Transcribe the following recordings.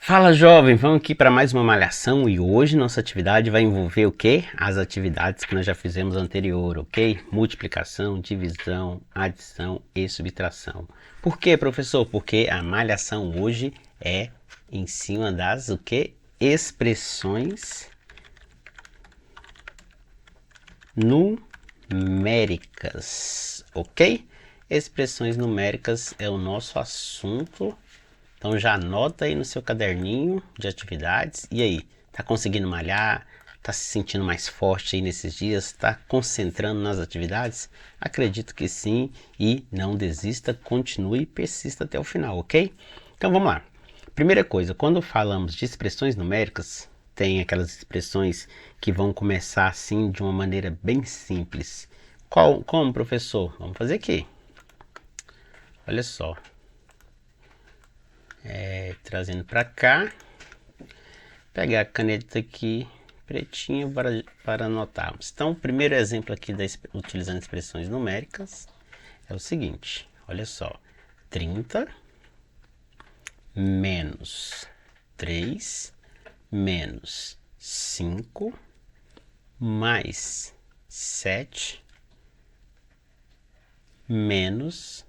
Fala jovem, vamos aqui para mais uma malhação e hoje nossa atividade vai envolver o quê? As atividades que nós já fizemos anterior, ok? Multiplicação, divisão, adição e subtração. Por quê, professor? Porque a malhação hoje é em cima das o quê? Expressões numéricas, ok? Expressões numéricas é o nosso assunto. Então já anota aí no seu caderninho de atividades. E aí, tá conseguindo malhar? Tá se sentindo mais forte aí nesses dias? Tá concentrando nas atividades? Acredito que sim. E não desista, continue e persista até o final, ok? Então vamos lá. Primeira coisa, quando falamos de expressões numéricas, tem aquelas expressões que vão começar assim de uma maneira bem simples. Como, professor? Vamos fazer aqui. Olha só. Trazendo para cá, pegar a caneta aqui pretinha para anotarmos. Então, o primeiro exemplo aqui utilizando expressões numéricas é o seguinte, olha só, 30 menos 3 menos 5 mais 7 menos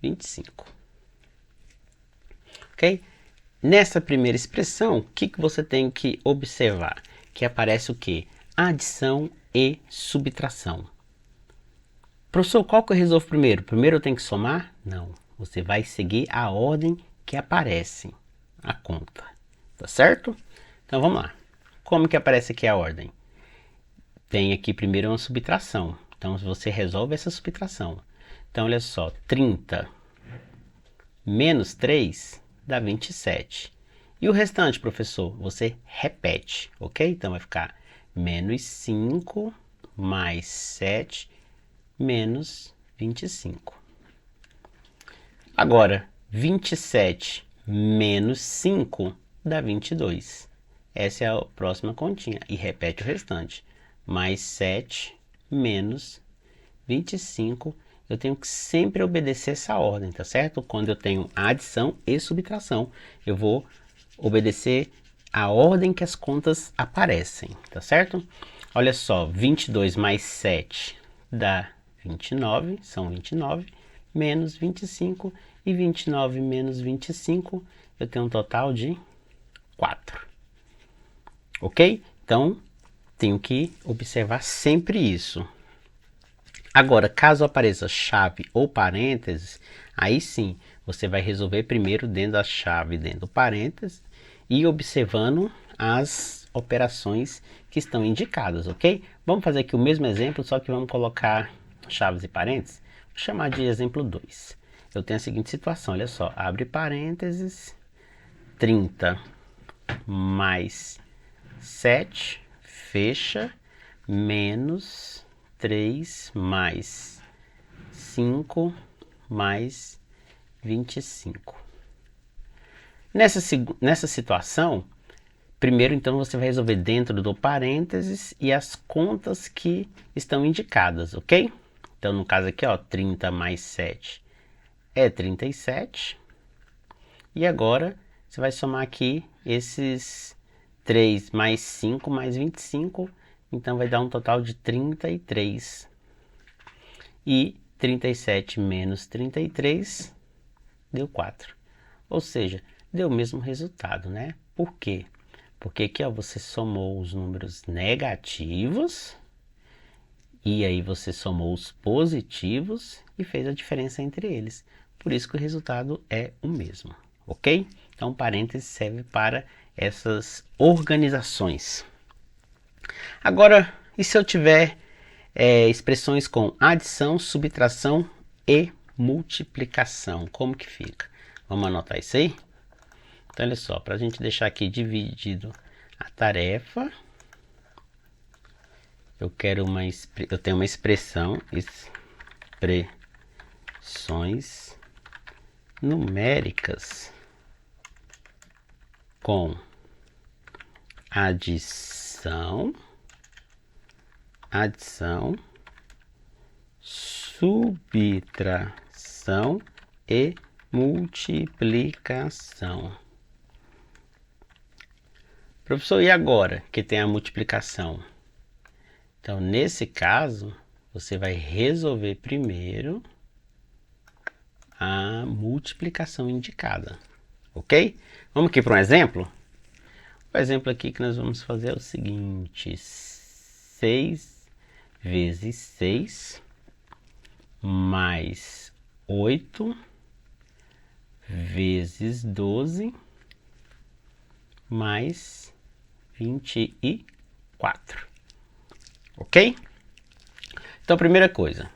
25. Ok? Nessa primeira expressão, o que você tem que observar? Que aparece o quê? Adição e subtração. Professor, qual que eu resolvo primeiro? Primeiro eu tenho que somar? Não. Você vai seguir a ordem que aparece a conta. Tá certo? Então vamos lá. Como que aparece aqui a ordem? Tem aqui primeiro uma subtração. Então você resolve essa subtração. Então olha só, 30 menos 3 dá 27. E o restante, professor, você repete, ok? Então vai ficar menos 5 mais 7 menos 25. Agora, 27 menos 5 dá 22. Essa é a próxima continha. E repete o restante. Mais 7 menos 25. Eu tenho que sempre obedecer essa ordem, tá certo? Quando eu tenho adição e subtração, eu vou obedecer a ordem que as contas aparecem, tá certo? Olha só, 22 mais 7 dá 29, são 29, menos 25, e 29 menos 25, eu tenho um total de 4. Ok? Então, tenho que observar sempre isso. Agora, caso apareça chave ou parênteses, aí sim, você vai resolver primeiro dentro da chave, dentro do parênteses, e observando as operações que estão indicadas, ok? Vamos fazer aqui o mesmo exemplo, só que vamos colocar chaves e parênteses. Vou chamar de exemplo 2. Eu tenho a seguinte situação, olha só, abre parênteses, 30 mais 7, fecha, menos 3 mais 5 mais 25. Nessa situação, primeiro então você vai resolver dentro do parênteses e as contas que estão indicadas, ok? Então no caso aqui, ó, 30 mais 7 é 37. E agora você vai somar aqui esses 3 mais 5 mais 25, então vai dar um total de 33. E 37 menos 33 deu 4. Ou seja, deu o mesmo resultado, né? Por quê? Porque aqui ó, você somou os números negativos e aí você somou os positivos e fez a diferença entre eles. Por isso que o resultado é o mesmo, ok? Então, parênteses serve para essas organizações. Agora, e se eu tiver expressões com adição, subtração e multiplicação? Como que fica? Vamos anotar isso aí? Então, olha só, para a gente deixar aqui dividido a tarefa, eu tenho uma expressão, expressões numéricas com adição, subtração e multiplicação. Professor, e agora que tem a multiplicação? Então, nesse caso, você vai resolver primeiro a multiplicação indicada, ok? Vamos aqui para um exemplo? O exemplo aqui que nós vamos fazer é o seguinte: 6 vezes 6 mais 8 vezes 12 mais 24. Ok? Então, primeira coisa,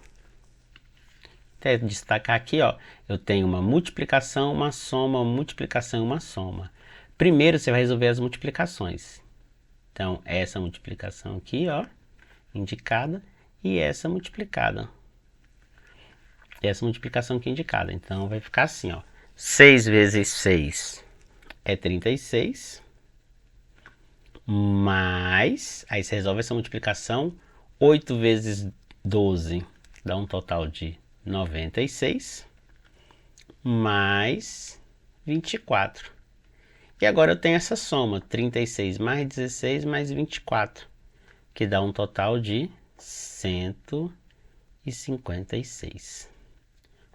até destacar aqui, ó, eu tenho uma multiplicação, uma soma, uma multiplicação e uma soma. Primeiro você vai resolver as multiplicações. Então, essa multiplicação aqui, ó, indicada, e essa multiplicada. E essa multiplicação aqui indicada. Então, vai ficar assim, ó. 6 vezes 6 é 36. Mais, aí você resolve essa multiplicação, 8 vezes 12 dá um total de 96, mais 24. E agora eu tenho essa soma, 36 mais 16 mais 24, que dá um total de 156.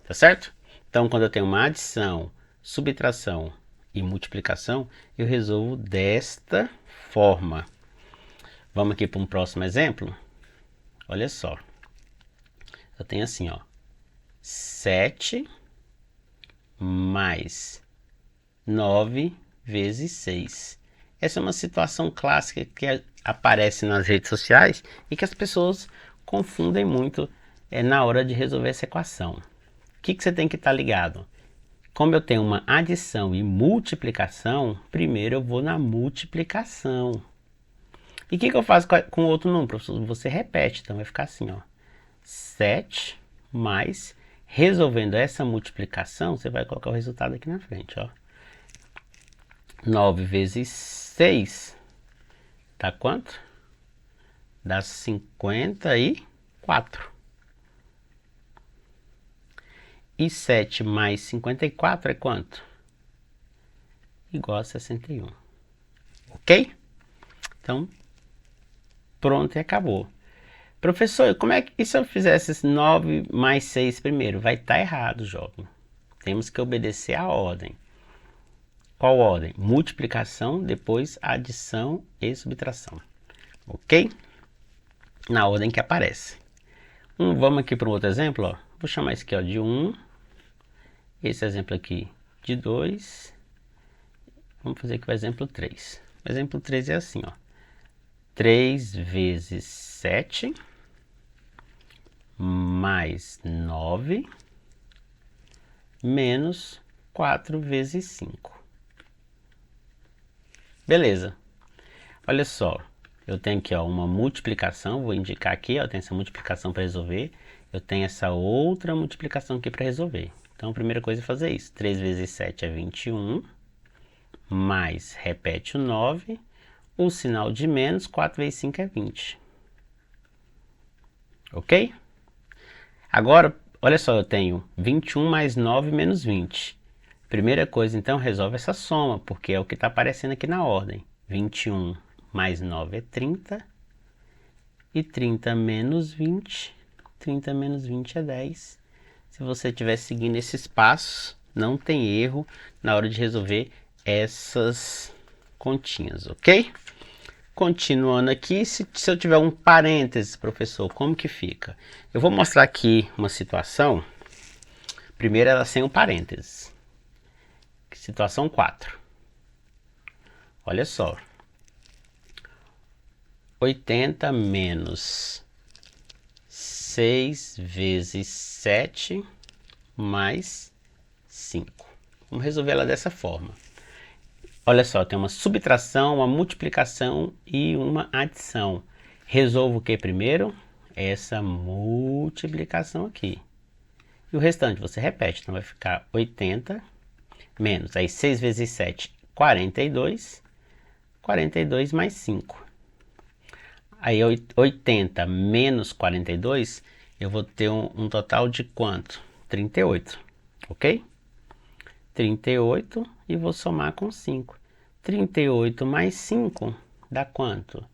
Tá certo? Então, quando eu tenho uma adição, subtração e multiplicação, eu resolvo desta forma. Vamos aqui para um próximo exemplo? Olha só. Eu tenho assim, ó. 7 mais 9 vezes 6. Essa é uma situação clássica que aparece nas redes sociais e que as pessoas confundem muito na hora de resolver essa equação. O que você tem que estar ligado? Como eu tenho uma adição e multiplicação, primeiro eu vou na multiplicação. E o que eu faço com outro número, professor? Você repete, então vai ficar assim, ó. 7 mais, resolvendo essa multiplicação, você vai colocar o resultado aqui na frente, ó. 9 vezes 6, dá quanto? Dá 54. E 7 mais 54 é quanto? Igual a 61. Ok? Então, pronto e acabou. Professor, como é que e se eu fizesse 9 mais 6 primeiro? Vai estar errado, jovem. Temos que obedecer a ordem. Qual ordem? Multiplicação, depois adição e subtração. Ok? Na ordem que aparece. Vamos aqui para um outro exemplo, ó. Vou chamar esse aqui, ó, de 1. Esse exemplo aqui de 2. Vamos fazer aqui o exemplo 3. O exemplo 3 é assim, ó. 3 vezes 7 mais 9 menos 4 vezes 5. Beleza. Olha só, eu tenho aqui, ó, uma multiplicação, vou indicar aqui, ó, tem essa multiplicação para resolver. Eu tenho essa outra multiplicação aqui para resolver. Então, a primeira coisa é fazer isso. 3 vezes 7 é 21, mais, repete o 9, o sinal de menos, 4 vezes 5 é 20. Ok? Agora, olha só, eu tenho 21 mais 9 menos 20. Primeira coisa, então, resolve essa soma, porque é o que está aparecendo aqui na ordem. 21 mais 9 é 30, e 30 menos 20, 30 menos 20 é 10. Se você estiver seguindo esses passos, não tem erro na hora de resolver essas continhas, ok? Continuando aqui, se eu tiver um parênteses, professor, como que fica? Eu vou mostrar aqui uma situação, primeiro ela sem um parênteses. Situação 4. Olha só. 80 menos 6 vezes 7 mais 5. Vamos resolver ela dessa forma. Olha só, tem uma subtração, uma multiplicação e uma adição. Resolvo o que primeiro? Essa multiplicação aqui. E o restante você repete. Então vai ficar 80 menos, aí 6 vezes 7, 42. 42 mais 5. Aí 80 menos 42, eu vou ter um total de quanto? 38, ok? 38 e vou somar com 5. 38 mais 5 dá quanto?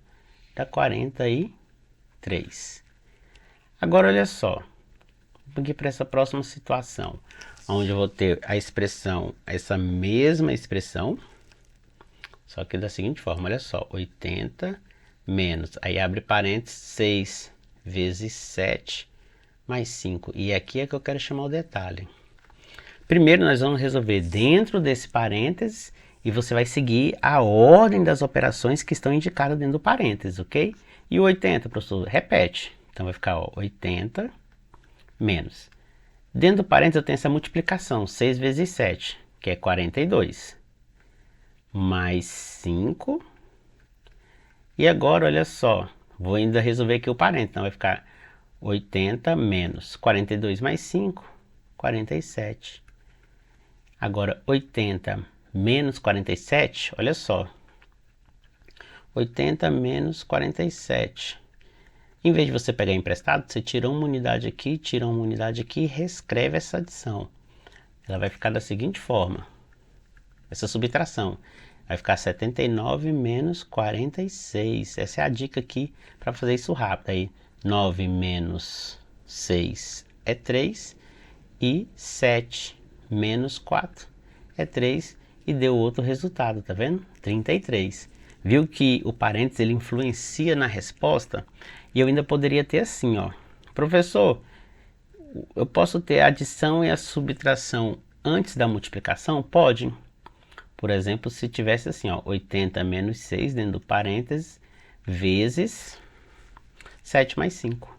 Dá 43. Agora, olha só. Aqui para essa próxima situação, onde eu vou ter a expressão, essa mesma expressão, só que da seguinte forma, olha só, 80 menos, aí abre parênteses, 6 vezes 7 mais 5. E aqui é que eu quero chamar o detalhe. Primeiro nós vamos resolver dentro desse parênteses e você vai seguir a ordem das operações que estão indicadas dentro do parênteses, ok? E o 80, professor, repete. Então vai ficar, ó, 80 menos. Dentro do parênteses eu tenho essa multiplicação, 6 vezes 7, que é 42. Mais 5. E agora, olha só, vou ainda resolver aqui o parênteses, então vai ficar 80 menos 42 mais 5, 47. Agora, 80 menos 47, olha só. 80 menos 47. Em vez de você pegar emprestado, você tira uma unidade aqui e reescreve essa adição. Ela vai ficar da seguinte forma. Essa subtração. Vai ficar 79 menos 46. Essa é a dica aqui para fazer isso rápido. Aí 9 menos 6 é 3. E 7 menos 4 é 3. E deu outro resultado, tá vendo? 33. Viu que o parênteses ele influencia na resposta? E eu ainda poderia ter assim, ó. Professor, eu posso ter a adição e a subtração antes da multiplicação? Pode. Por exemplo, se tivesse assim, ó, 80 menos 6 dentro do parênteses, vezes 7 mais 5.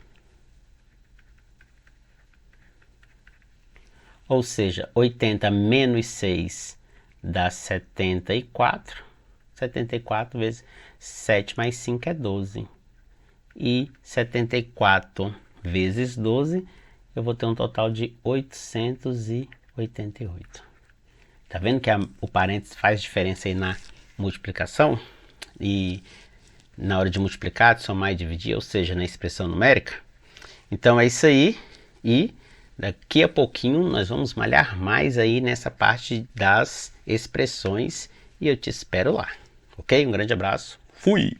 Ou seja, 80 menos 6 dá 74. 74 vezes 7 mais 5 é 12. E 74 vezes 12, eu vou ter um total de 888. Tá vendo que o parênteses faz diferença aí na multiplicação? E na hora de multiplicar, de somar e dividir, ou seja, na expressão numérica? Então é isso aí. E daqui a pouquinho nós vamos malhar mais aí nessa parte das expressões. E eu te espero lá. Ok? Um grande abraço. Fui!